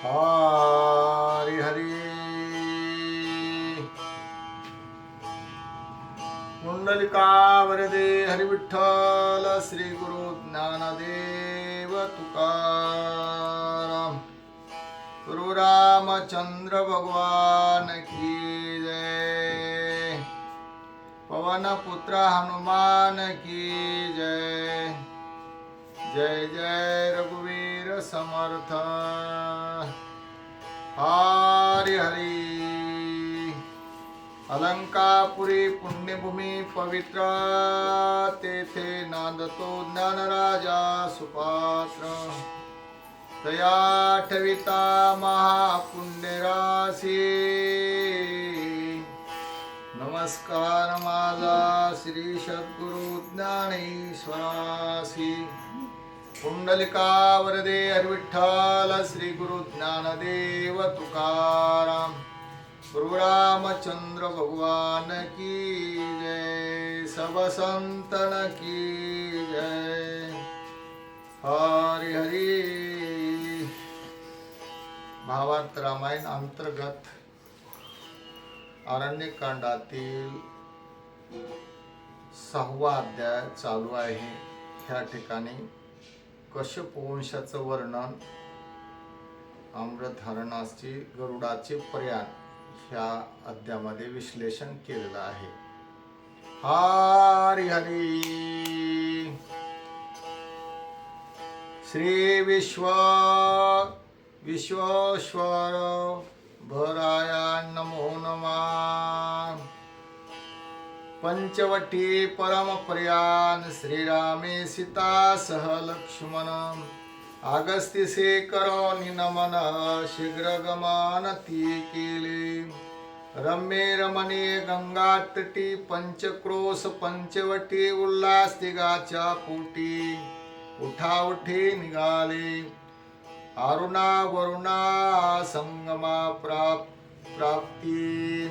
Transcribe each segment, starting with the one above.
हरी हरी कुंडलिका वरदे हरि विठ्ठल श्री गुरु ज्ञानदेव तुकाराम गुरु रामचंद्र भगवान की जय पवन पुत्र हनुमान की जय जय जय रघुवीर समर्थ हरी हरी अलंकापुरी पुण्यभूमी पवित्र तेथे नांदतो ज्ञानराजा सुपात्र तया ठविता महापुण्यराशी नमस्कार माझा श्री सद्गुरु ज्ञानेश्वरासी कुंडलिका वरदे हरि विठ्ठल श्री गुरु ज्ञानदेव तुकाराम गुरु रामचंद्र भगवान की जय सब संतन की जय हरि हरि भावार्थ रामायण अंतर्गत अरण्यकांडातील 6वा अध्याय चालू आहे। ह्या ठिकाणी कश्यप वंशाचं वर्णन, अमृतहरणाची गरुडाचे प्रयाण ह्या अध्यायामध्ये विश्लेषण केलेलं आहे। हरी हरी श्री विश्वेश्वर भराया नमो नमः। पंचवटी परम प्रयाण श्रीरामे सीता सह लक्ष्मण आगस्तिसे करोनि नमन शीघ्र गमन ती केले। रम्ये रमणीय गंगातटी पंचक्रोश पंचवटी उल्हास तिघाच्या पोटी उठाउठी निघाले। अरुणा वरुणा संगमा प्राप्ती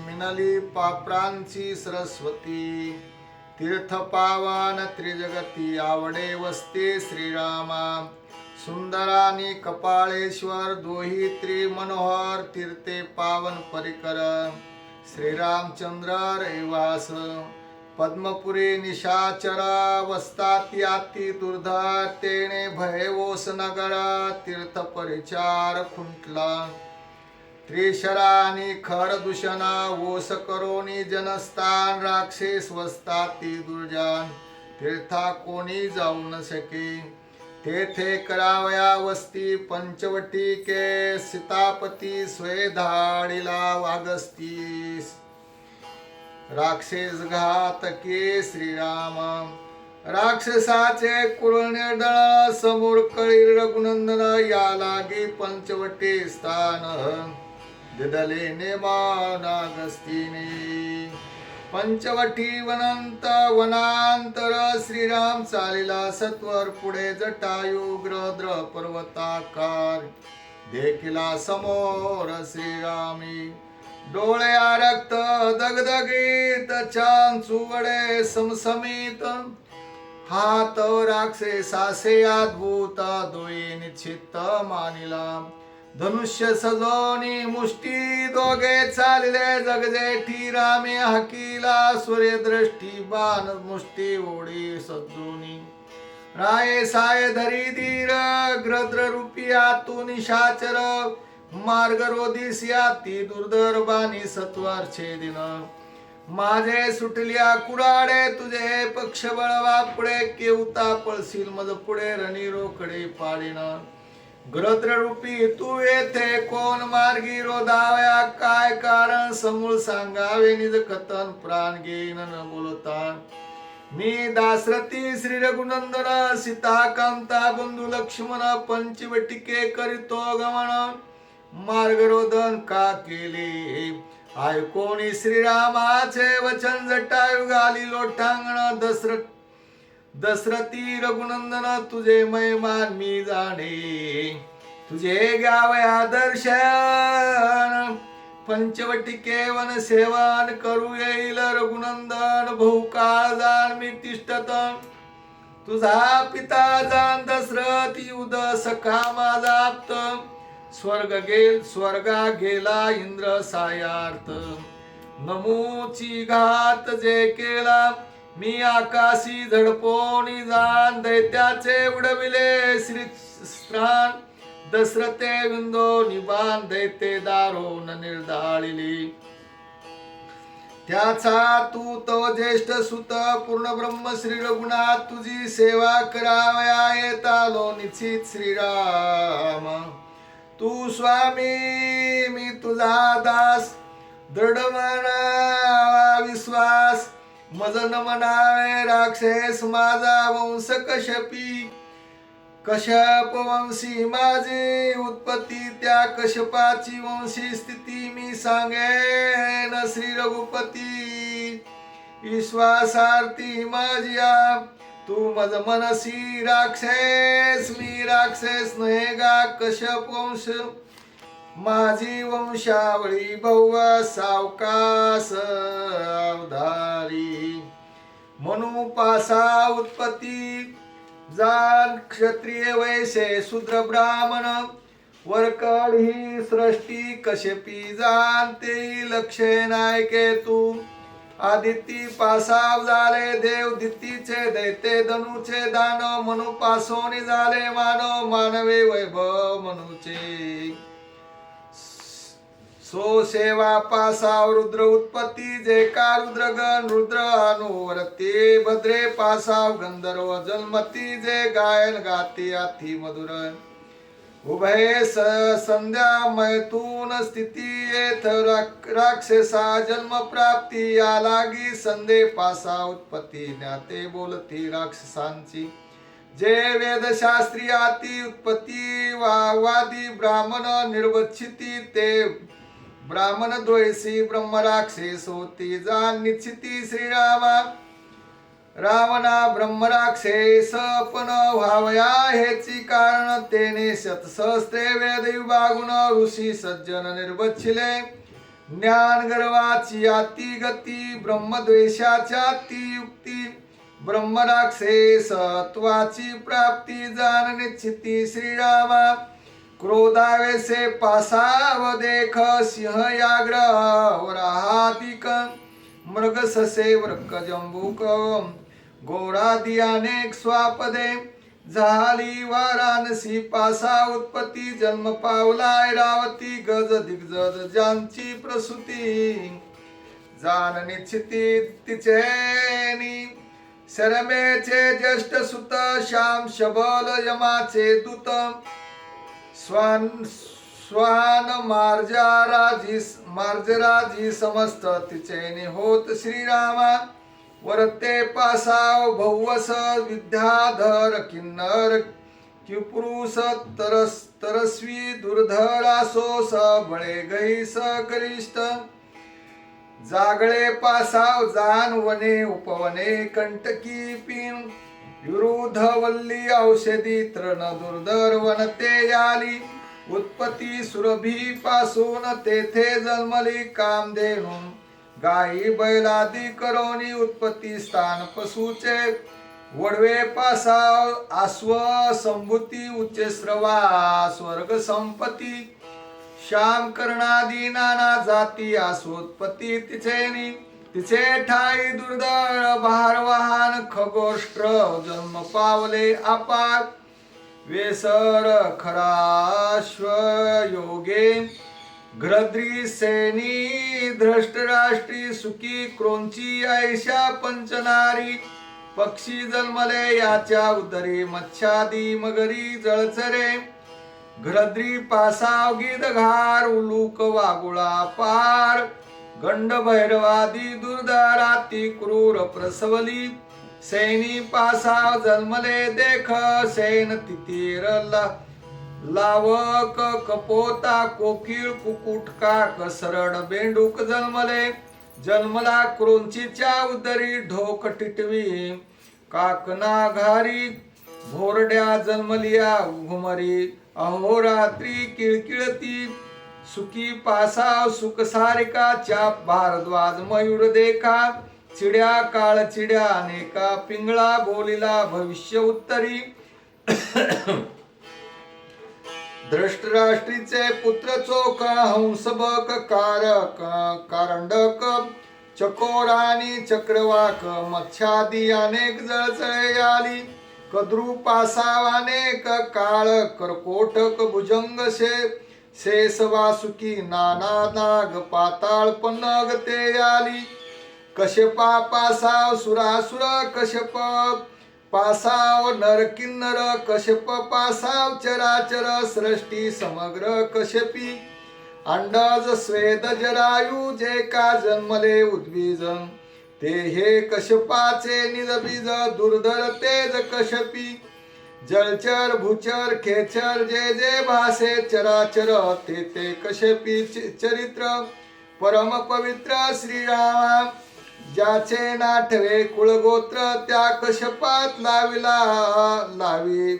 मिनली पाप्रांची सरस्वती तीर्थ पावन त्रिजगती आवडे वसते श्रीरामा। सुंदरानी कपाळेश्वर दोही त्रिमनोहर तीर्थे पावन परिकर श्रीरामचंद्र रहिवास। पद्मपुरी निशाचरा वस्ताती अति दुर्धर तेने भयवोस नगर तीर्थ परिचार खुंटला। त्रिशरानी खर दूषणा ओस करोनी जनस्थान राक्षस वस्ताती दुर्जान तीर्था कोणी जाऊ न सके। तेथे करावया वस्ती पंचवटी के सीतापती स्वय धाडिला वागस्तीस। राक्षस घातके श्रीराम राक्षसाचे कुळणे दळ समोर कळी रघुनंदन या लागे पंचवटी स्थान दिदले नेमानागस्तीने। पंचवटी वनंत वनांतर श्रीराम चालिला सत्वर पुढे जटायू ग्रद्र पर्वताकार देखिला समोर श्रीरामी। डोळ्या रक्त दगदगीत चांचुवडे समसमित हात राक्षसासे अद्भुत दोये निश्चित मानिला। धनुष्य सजोनी मुष्टी दोघे चालले जगजेठी रामे हकीला सूर्यदृष्टी बाण मुष्टी ओढी सज्जोनी। राये साय धरी धीर ग्रद्र रूपी आतू निशाचर मार्ग रोदिसिया ती दुर्धर बाणी सत्वार छेदिन। माझे सुटल्या कुडाडे तुझे पक्ष बळवा पुढे केवता पळशील मज पुढे रणी रोकडे पाडिन। ग्रद्र रूपी तू येथे कोण मार्गी रोधाव्या काय कारण समूळ सांगावे निज कथन प्राण घेईन न बोलता। मी दासरथी श्री रघुनंदन सीता कांता बंधू लक्ष्मण पंचवटिके करीतो गमन मार्गरोधन का केले। ऐकोनी श्रीरामाचे वचन जटायू घाली लोटांगण दशरथी रघुनंदन तुझे महिमान मी जाणे तुझे गावे आदर्शन पंचवटिके वन सेवन करू येईल रघुनंदन बहुकाळ जाण मी तिष्ठत तुझा पिता जाण दशरथ युध सखा माझा आप्त स्वर्गा गेला इंद्र सायार्थ, नमूची घात जे केला मी आकाशी झडपोनी जाण, दैत्याचे उडविले श्रीस्त्राण, दशरथे विंदो निबाण, दैत्य दारोन निर्धाळिली, त्याचा तू तो ज्येष्ठ सुत पूर्ण ब्रह्म श्री रघुनाथ, तुझी सेवा करावया येतालो निश्चित श्रीराम, तू स्वामी मी तुझा दास, दृढ मनावा विश्वास, मज न म्हणावे राक्षस माझा वंश कश्यपी, कश्यप वंशी माझी उत्पत्ती, त्या कश्यपाची वंशी स्थिती मी सांगेन श्री रघुपती, विश्वासार्थी माझ्या तू मज मनसी राक्षस, मी राक्षस नये गा कश्यप वंश, माझी वंशावळी भव सावकास अवधारी, म्हणू पासा उत्पत्ती जाण, क्षत्रिय वैश्य शूद्र ब्राह्मण वरकड ही सृष्टी कश्यपी जाण, ते लक्षे नायके तू, आदिती पासाव झाले देव, दितीचे दैते धनुचे दानव, मनु पासोनी झाले मानव, मानवे वैभव मनुचे, सो सेवा पासाव रुद्र उत्पत्ती, जे का रुद्रगण रुद्र अनुवरते, भद्रे पासाव गंधर्व जन्मती, जे गायन गाते अति मधुर, उभय संध्या मैथून स्थिती, येथ राक्षसा जन्म प्राप्ती, या लागी संदे पासा उत्पत्ती, ज्ञाते बोलती राक्षसांची, जे वेदशास्त्री आती उत्पत्ती, वादी ब्राह्मण निर्वच्छिती, ते ब्राह्मण द्वेषी ब्रह्म राक्षस होती, जाण निश्चिती श्रीरामा, रावणा ब्रह्म राक्षस पण व्हावया हेची कारण, तेने शतसहस्त्रे वेद विभागून ऋषी सज्जन निर्वच्छिले, ज्ञान गर्वाची अति गती, ब्रह्मद्वेषाच्या ती युक्ती, ब्रह्म राक्षसत्वाची प्राप्ती, जाण निश्चिती श्रीरामा, क्रोधावेसे पासाव देख, सिंह व्याघ्र वराहादिक, मृग ससे वृक्क जंबूक, घोडादी अनेक स्वापदे, झाली वाराणसी पासा उत्पत्ती, जन्म पावलाय रावती, गज दिग्गज ज्यांची प्रसूती, जाण निश्चिती तिचेनी, शरमेचे ज्येष्ठ सुत, श्याम शबल यमाचे दूत, स्वान मार्जराजी समस्त तिचेने होत श्रीरामा, वरते पासाव भौवस विद्याधर किन्नर, किपुरुष तरस्वी दुर्धरासो बळे गैस गरिष्ठ, जागळे पासाव जाण वने उपवने कंटकी पिन, विरुद्ध वल्ली औषधी तृण दुर्धर वनते याली, उत्पत्ती सुरभी पासून तेथे जन्मली कामधेनू, गायी बैलादी करोनी उत्पत्ती स्थान पशुचे, वडवे पासाव आश्व संभूती उच्च श्रवा स्वर्ग संपत्ती, श्याम कर्णादी नाना जाती आसोत्पत्ती तिचेनी, तिचे ठाई दुर्धर भार वाहन खगोष्ट्र, जन्म पावले अपार वेसर खराश्व योगे, घ्रद्री सेनी धृष्टराष्ट्री सुखी क्रोंची ऐशा पंचनारी, पक्षी जन्मले याच्या उदरी मच्छादी मगरी जळचरे, घ्रद्री पासाव गिद घार उलूक वागुळा पार, गंड भैरवादी दुर्धराती क्रूर प्रसवली, सैनी पासाव जन्मले देख सैन तितीर लावक कपोता कोकिळ कुकुटका कसरड बेंडूक जन्मले, जन्मला क्रोंचीच्या उदरी ढोक टिटवी, काकना घारी भोरड्या जन्मलिया घुमरी, अहोरात्री किळकिळती, सुखी पासाव सुख सारिका चाप भारद्वाज मयूर देखा, चिड्या काळ चिड्या अनेका, पिंगळा बोलिला भविष्य उत्तरी, धृष्टराष्ट्रीचे पुत्र चोक हंसबक कारंडक चकोरानी चक्रवाक मत्स्यादी अनेक जळजळे आली कद्रू पासाव अनेक काळ करकोटक भुजंग शेष वासुकी नाना नाग पाताळ पन्नग ते आली कश्यपा पासाव सुरासुर कश्यप पासाव नर किन्नर कश्यप पासाव चराचर सृष्टी समग्र कश्यपी अंडज स्वेद जरायू जे का जन्मले उद्बीज ते हे कश्यपाचे निजबीज दुर्धर तेज कश्यपी जलचर भूचर खेचर जे जे भासे चराचर ते ते कश्यपी चरित्र परम पवित्र श्रीराम ज्याचे नाठवे कुळगोत्र त्या कश्यपात लावी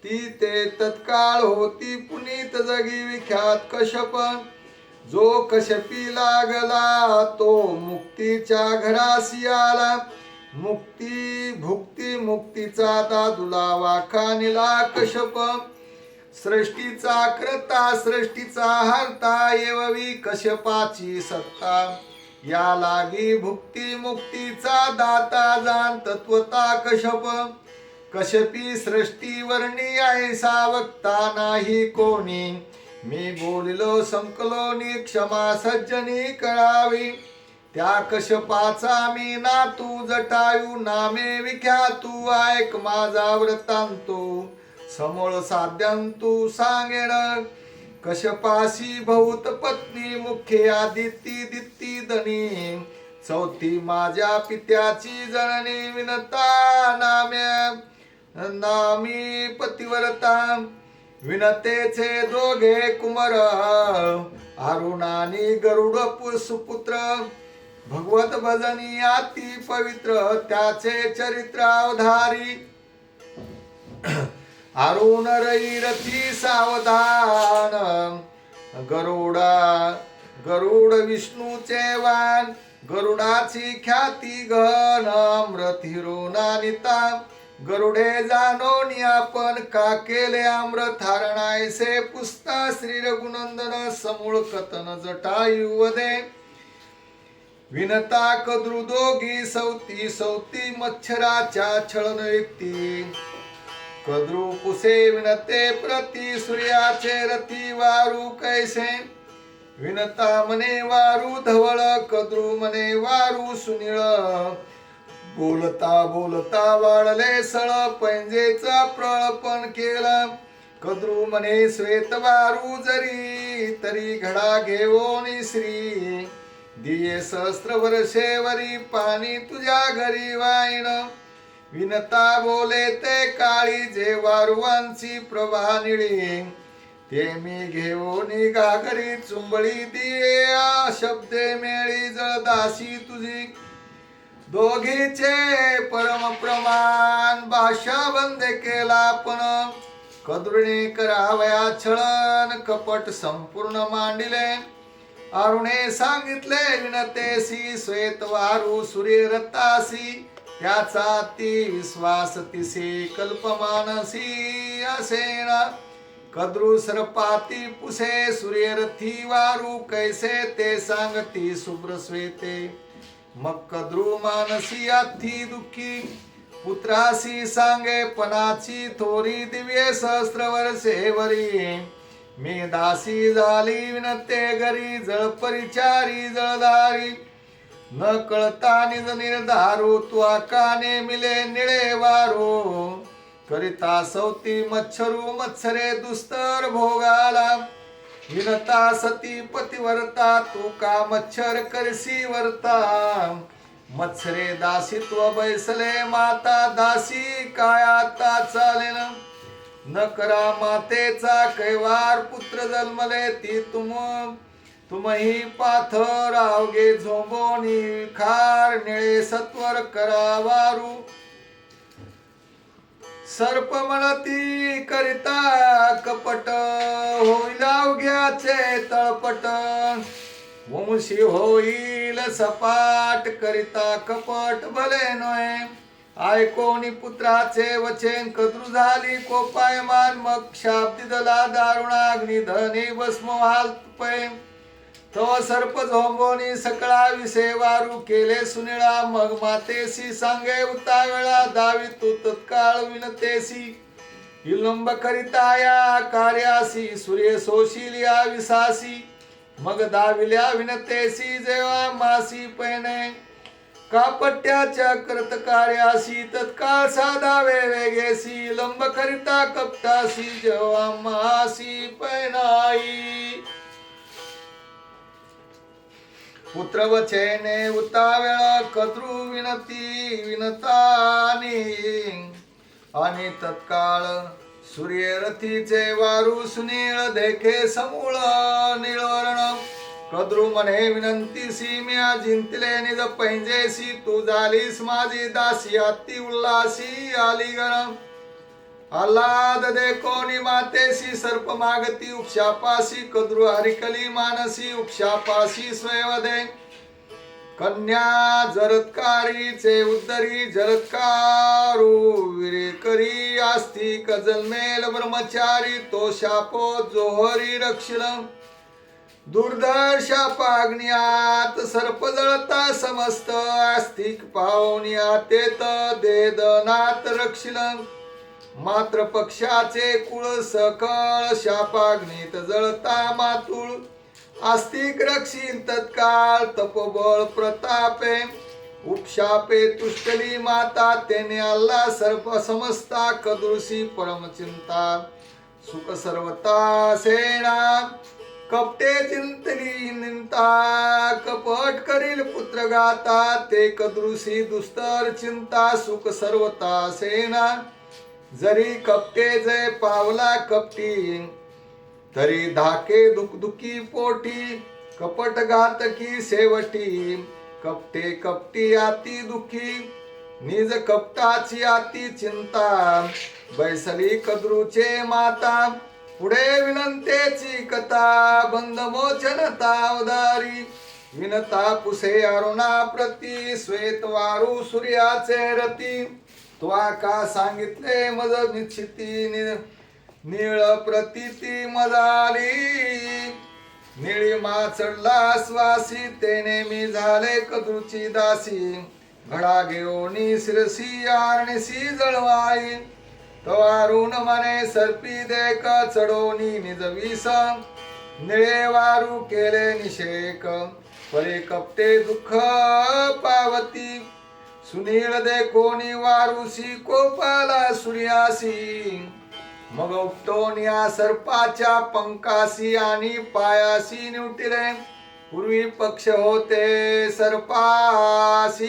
ती ते तत्काळ होती पुनीत जगी विख्यात कश्यप जो कश्यपी लागला तो मुक्तीच्या घरासी आला मुक्ती भुक्ती मुक्तीचा दादुला वाखानिला कश्यप सृष्टीचा करता सृष्टीचा हरता येववी कश्यपाची सत्ता या लागी भुक्ती मुक्तीचा दाता जाण तत्वता कश्यप कश्यपी सृष्टी वर्णी ऐसा वक्ता नाही कोणी मी बोलिलो संकलोनी क्षमा सज्जनी करावी त्या कश्यपाचा मी नातू जटायू नामे विख्यातू ऐक माझा वृत्तांतो समोळ साध्यांतू सांगेन कश्यपाशी बहुत पत्नी मुख्य आदिती दित्ती दनी चौथी माझ्या पित्याची जननी विनता नामी पतिव्रता विनतेचे दोघे कुमार अरुणानी गरुड सुपुत्र भगवत भजनी अति पवित्र त्याचे चरित्र अवधारी अरुण रथी सावधान गरुड विष्णूचे वान गरुडाची ख्याती घन अमृत हिरोनानिता गरुडे जाणोनी आपण का केले अमृत हरणायसे पुसता श्री रघुनंदन समूळ कथन जटायुवदे विनता कद्रू दोघी सौती मच्छराच्या छळन व्यक्ती कद्रू पुसे विनते प्रति सूर्याचे रती वारू कैसे विनता मने वारू धवळ कद्रू मने वारू सुनिळ बोलता बोलता वाढले सळ पैंजेचा प्रळपण केला कद्रू मने श्वेत वारू जरी तरी घडा घेऊन श्री दिये सहस्त्र वर्षेवरी पाणी तुझ्या घरी वाईन विनता बोले ते काळी जे वारुवांची प्रभा निळी ते मी घेऊन घागरी चुंबळी दिये शब्दे मेळी जळदासी तुझी दोघीचे परम प्रमाण भाषा बंद केला पण कद्रुने करावया छळन कपट संपूर्ण मांडिले अरुणे सांगितले विनतेसी श्वेत वारू सूर्य रतासी त्याचा ती विश्वास तिसी कल्पमानसी असेना कद्रू सर्पाती पुसे सूर्यरथी वारू कैसे ते सांगती शुभ्र श्वेते मग कद्रू मानसी अथी दुःखी पुत्रासी सांगे पणाची थोरी दिव्ये सहस्त्र वर्षेवरी मी दासी झाली विनते घरी जळ परिचारी जळदारी न कळता निज निर्धारू तू आकाने मिले निळे वारो करिता सौती मच्छरू मत्सरे दुस्तर भोगाला विनता सती पतिवर्ता तू का मच्छर करसी वर्ता मत्सरे दासीत्व बैसले माता दासी काय आता चालेन न करा मातेचा कैवार पुत्र जन्मले ती तुम्ही पाथर आवगे झोंबोनी खार निळे सत्वर करा वारू सर्प म्हणती करिता कपट होईल अवघ्याचे तळपट वंशी होईल सपाट करिता कपट भले नये ऐकोनी पुत्राचे वचन कद्रू झाली कोपायमान मग शाप दिदला दारुणाग्नी धने भस्म वाल्पय तो सर्प झोंबोनी सकळा विषय वारू केले सुनिळा मग मातेसी सांगे उतावेळा दावी तू तत्काळ विनतेसी विलंब करिता या कार्यासी सूर्य सोशील या विसासी मग दाविल्या विनतेसी जेव्हा मासी पैने कापट्याच्या करत कार्यासी तत्काळ साधावे वेगेसी लंब करिता कपटासी जेव्हा मासी पैनाई पुत्र वचने उतावेळ कद्रू विनती विनतानी आणि तत्काळ सूर्यरथीचे वारू सुनीळ देखे समूळ निळवर्ण कद्रू मने विनंतीसी म्या जिंतले निज पैंजेसी तू झालीस माझी दासी अति उल्हासी आली गरम आल्हाद दे कोणी मातेसी सर्प मागती उपशापासी कद्रू हरिकली मानसी उपशापासी स्वयवदे कन्या जरत्कारीचे उद्धरी जरत्कारू विरेकरी आस्तिक जन्मेल ब्रह्मचारी तो शापो जोहरी रक्षिलम दुर्धर शापाग्नियात सर्प जळता समस्त आस्तिक पावनियातेत देदनात रक्षिलम मात्र पक्षाचे कुळ सकळ शापाग्नीत जळता मातुळ आस्तिक रक्षील तत्काळ तपोबळ प्रतापे उपशापे तुष्टली माता तेने अल्ला सर्प समजता कदृशी परमचिंता सुख सर्वता सेना कपटे चिंतली निंता कपट करील पुत्र गाता ते कदृशी दुस्तर चिंता सुख सर्वता सेना जरी कपटे जय पावला कपटी तरी धाके दुखदुखी पोटी कपट घातकी शेवटी कपटे कपटी आती दुखी निज कपटाची आती चिंता बैसली कद्रूचे माता पुढे विनंतेची कथा बंधमोचनता उदारी विनता पुसे अरुणा प्रती श्वेत वारू सूर्याचे रती त्वा का सांगितले मज निश्चिती निळ प्रतीती मजाली निळीमा चढला श्वासी तेने मी झाले कद्रूची दासी घडा घेऊनी शिरसी आरणसी जळवाई तवारून मने सर्पी देक चढोनी निज विष निळे वारू केले निषेक परे कपटे दुःख पावती सुनील देखोनी वारुसी कोपाला सूर्यासी मग उपटोनिया सर्पाच्या पंखासी आणि पायासी निवटिले पूर्वी पक्ष होते सर्पासी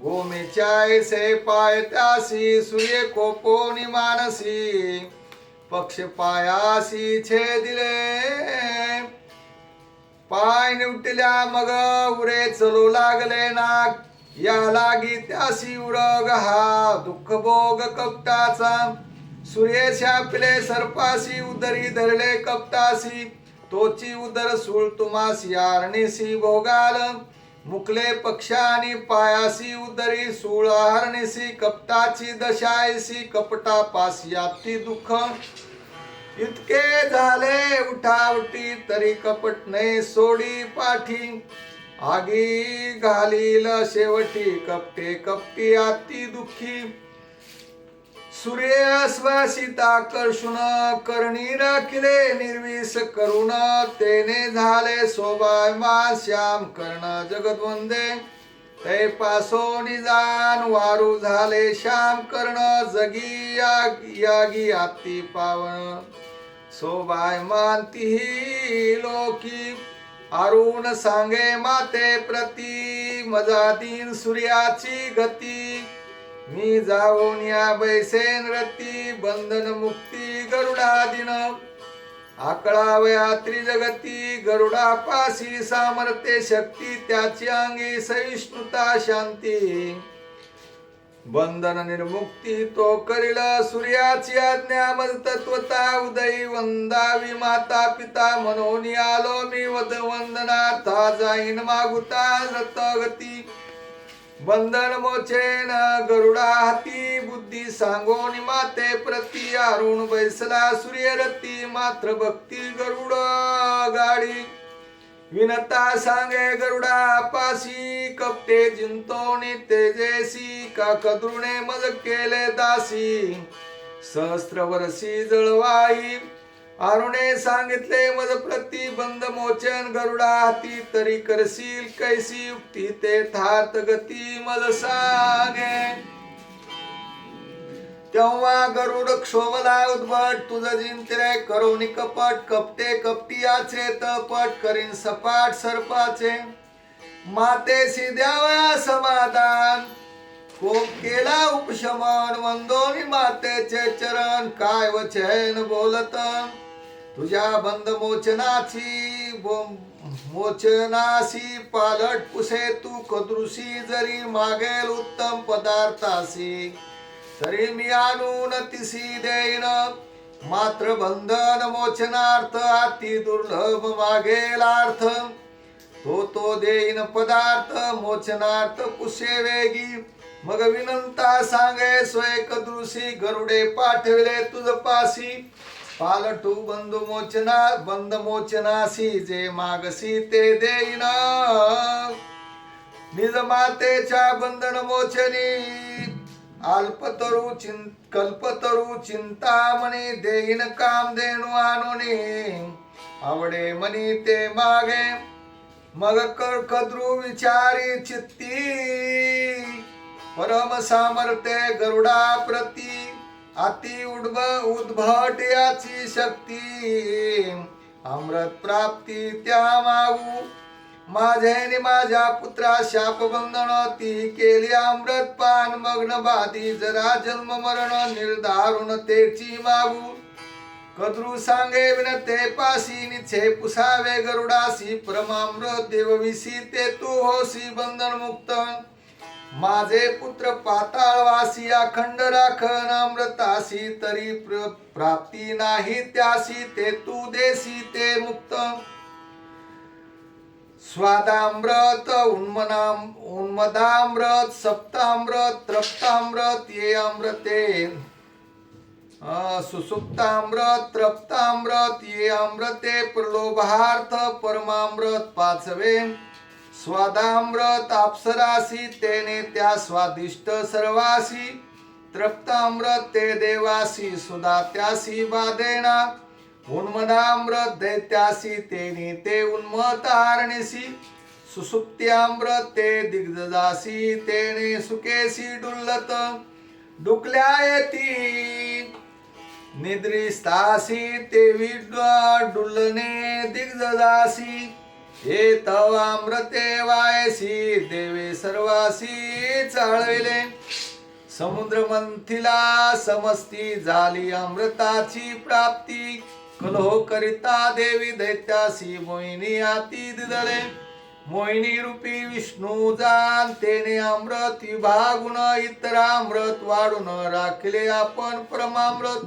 गोमेच्या से पायत्यासी सूर्य कोपोनी मानसी पक्ष पायासी छेदिले पाय निवटिल्या मग उरे चलू लागले नाक या लागी त्यासी उरग हा दुःख भोग कपटाचा सूर्य शापिले सर्पासी उदरी धरले कपटासी तोची उदर सूळ तुमासी आरणीसी भोगाल मुकले पक्षानी पायासी उदरी सूळ हरणीसी कपटाची दशायसी कपटा पासी अति दुःख इतके झाले उठावटी तरी कपट ने सोडी पाठी आगी घालील शेवटी कपटे कपटी अति दुःखी सूर्य श्वासिता कर्षुण करणी राखिले निर्विष करुण तेने झाले शोभायमान श्याम कर्ण जगद्वंदे ते पासो निजान वारू झाले श्याम कर्ण जगी यागी अति पावन शोभायमान तिही लोकी अरुण सांगे माते प्रती मजा दिन सूर्याची गती मी जाऊन या बैसेन रती बंधन मुक्ती गरुडादिन आकळावया त्रिजगती गरुडा पासी सामर्थ्य शक्ती त्याची अंगी सहिष्णुता शांती बंधन निर्मुक्ती तो करील सूर्याची आज्ञा मज तत्वता उदयी वंदावी माता पिता मनोनी आलो मी वंदनार्था जाईन मागुता रतगती बंधन मोचेन गरुडा हाती बुद्धी सांगोनी माते प्रती अरुण बैसला सूर्य रती मात्र भक्ती गरुड गाडी विनता सांगे गरुडा पासी कपटे जिंतोनी तेजेसी का कद्रुणे मज केले दासी सहस्त्र वर्षी जळवाई अरुणे सांगितले मज प्रतिबंध मोचन गरुडा हाती तरी करशील कैसी युक्ती ते थार्थ गती मज सांगे तेव्हा गरुड क्षोभला उद्भट तुझ जिंतले करोनी कपट कपटे कपटियाचे तपट करीन सपाट सर्पाचे मातेसी द्यावया समाधान कोप केला उपशमन वंदोनी मातेचे चरण काय वचन बोलत तुझ्या बंद मोचनासी पालट पुसे तू कदृशी जरी मागेल उत्तम पदार्थासी तरी मी आणून तिसी देईन मात्र बंधन मोचनार्थ अति दुर्लभ मागेल अर्थ तो देईन पदार्थ मोचनार्थ पुसे वेगी मग विनंता सांगे स्वयं कदृशी गरुडे पाठविले तुझ पासी पालटू बंद मोचनासी जे मागसी ते देईन निज मातेच्या बंधन मोचनी कल्पतरू चिंतामणी देईन काम देणू आणोनी आवडे मनी ते मागे मग कद्रू विचारी चित्ती परम सामर्थ्य गरुडा प्रती अति उद्भट याची शक्ती अमृत प्राप्ती त्या मागू माझे माझ्या पुत्रा शाप बंधन ती केली अमृत पान मग्न बाधी जरा जन्म मरण निर्धारून तेची मागू कद्रू सांगे विनते पासी निछे पुसावे गरुडासी परमामृत देवविसी ते तू होसी बंधन मुक्त माझे पुत्र पाताळवासी अखंड राखण अमृतासी तरी प्राप्ती नाही त्यासी ते तू देसी ते मुक्त स्वादामृत उन्मदामृत सप्तामृत तृप्तामृत ये अमृते सुसुप्तामृत तृप्तामृत ये अमृते प्रलोभार्थ परमामृत पाचवे स्वादामृत अप्सरासी तेने त्या स्वादिष्ट सर्वासी तृप्तामृत ते देवासी सुधा त्यासी बाधेना उन्मदामृत दैत्यासी तेने ते उन्मतारणीसी सुसुप्त्यामृत ते दिग्गजासी तेने सुकेसी डुल्लत डुकल्या येती निद्रिस्तासी ते डुल्लने दिग्गजासी हे तव अमृते वायसी देवे सर्वासी चाळविले समुद्र मंथिला समस्ती झाली अमृताची प्राप्ती कलहो करिता देवी दैत्यासी मोहिनी आती दिदळे मोहिनी रूपी विष्णू जाण तेने अमृत विभागुन इतरामृत वाढून राखले आपण परमामृत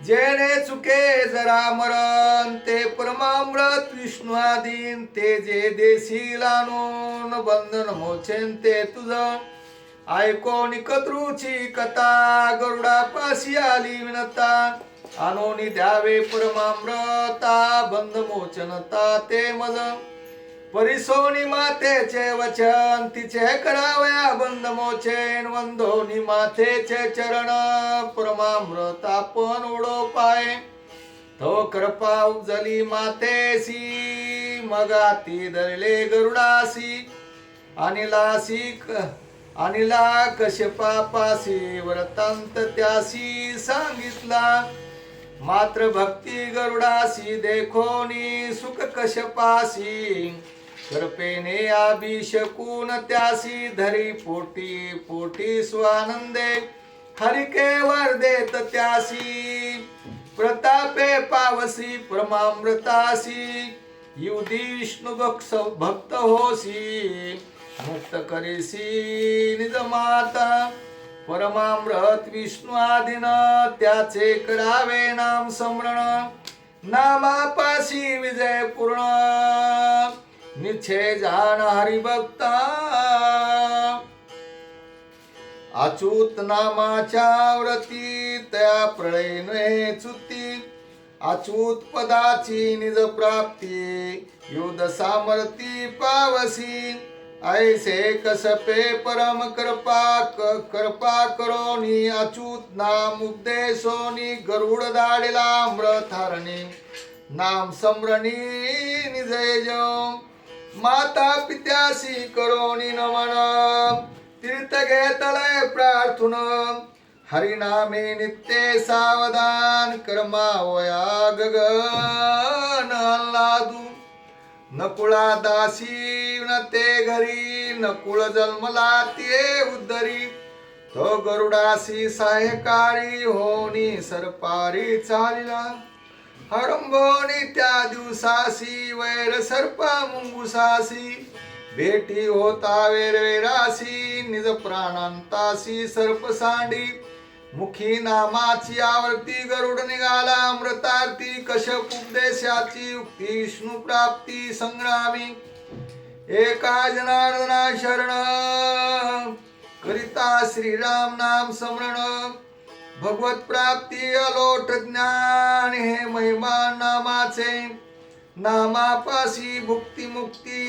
जेणे चुके जरा मरण ते परमामृत विष्णू आदीन ते जे देशील आणून बंधन मोचेन ते तुझ ऐकोनी कत्रूची कथा गरुडा पाशी आली विनता आणोनी द्यावे परमामृता बंध मोचनता ते मज परिसोनी मातेचे वचन तिचे करावया बंध मोचेन वंदोनी मातेचे चरण परमामृत आपण ओढो पाय तो कृपा उपजली मातेसी मगाती धरले गरुडासी अनिला कश्यपापासी वृत्तांत त्यासी सांगितला मात्र भक्ती गरुडासी देखोनी सुख कश्यपासी कृपेने अभिषकून त्यासी धरी पोटी पोटी स्वानंदे हरिके वर देत त्यासी प्रतापे पावसी परमामृतासी युधी विष्णु भक्त होसी मुक्त करीसी निज माता परमामृत विष्णू आदिन त्याचे करावे नाम स्मरण नामापाशी विजय पूर्ण निश्चय जाण हरिभक्ता अच्युत नामाच्या व्रती तया प्रळय नये चुती अच्युत पदाची निज प्राप्ती युध सामर्थी पावसी ऐसे कसपे परम कृपा करोनी अच्युत नाम उपदेशोनी गरुड दाडिला अमृतारणी नाम समरणी निजय माता पित्यासी करोनी नमन तीर्थ घेतलय प्रार्थून हरिनामे नित्य सावधान कर्मावया गगन लादू नकुळा दासी न ते घरी नकुळ जन्मला ते उद्धरी तो गरुडासी सहायकारी होनी सरपारी चालिला हरंभोनी त्या दिवसासी वैर सर्पा मुंगुसासी भेटी होता वेरवेरासी निज प्राणांतासी सर्प सांडी मुखी नामाची आवर्ती गरुड निघाला अमृतार्थी कश्यप उपदेशाची युक्ती विष्णू प्राप्ती संग्रामी एका जनार्दना शरण करिता श्रीराम नाम स्मरण भगवत प्राप्ती अलोट ज्ञान हे महिमा नामाचे नामापासी भुक्ती मुक्ती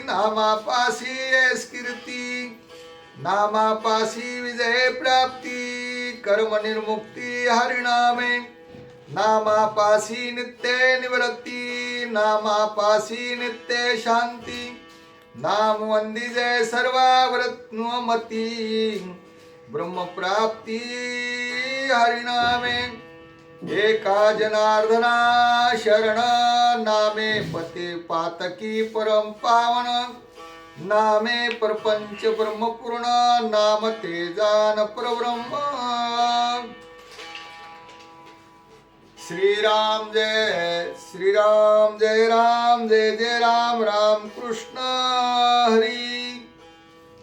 नामापासी यश कीर्ती नामापासी विजय प्राप्ती कर्म निर्मुक्ती हरिनामे नामापासी नित्य निवृत्ती नामापासी नित्य शांती नाम वंदी जय सर्वावृत्मती ब्रह्म प्राप्ती हरिनामे एका जनार्दना शरण नामे पते पातकी परम पावन नामे परपंच ब्रह्मपूर्ण नाम तेजान परब्रह्म श्रीराम जय राम जय जय राम राम कृष्ण हरी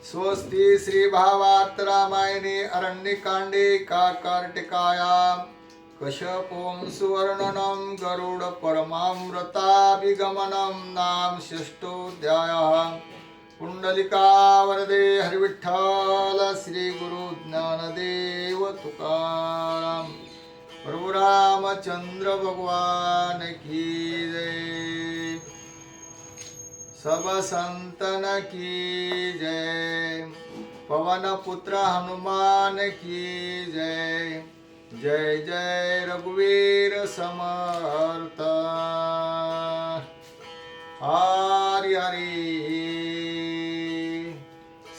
स्वस्ति श्री भावार्थ रामायणे अरण्यकांडे काकार्टिकायां कश्यपों सुवर्णनं गरुड परमामृताभिगमनं नाम षष्ठोऽध्यायः पुंडलिका वरदे हरिविठ्ठल श्री गुरु ज्ञानदेव तुकाराम प्रभु रामचंद्र भगवान की जय सब संतन की जय पवन पुत्र हनुमान की जय जय जय रघुवीर समर्थ हरि हरि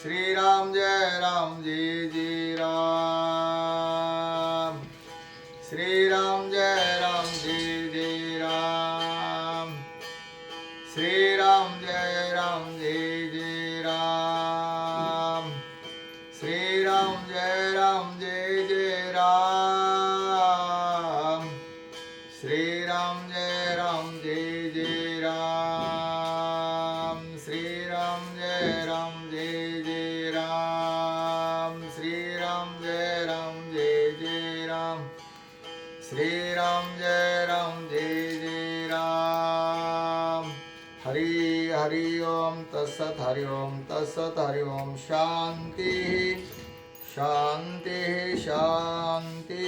श्री राम जय जय राम श्री राम जय जय राम श्री राम जय जय राम श्री राम जय जय राम श्री राम जय जय राम श्री राम जय जय राम श्री राम जय जय राम श्री राम जय जय राम हरि हरि ओम तत्सत हरि ओम तत्सत हरि ओम शांति शांति शांति।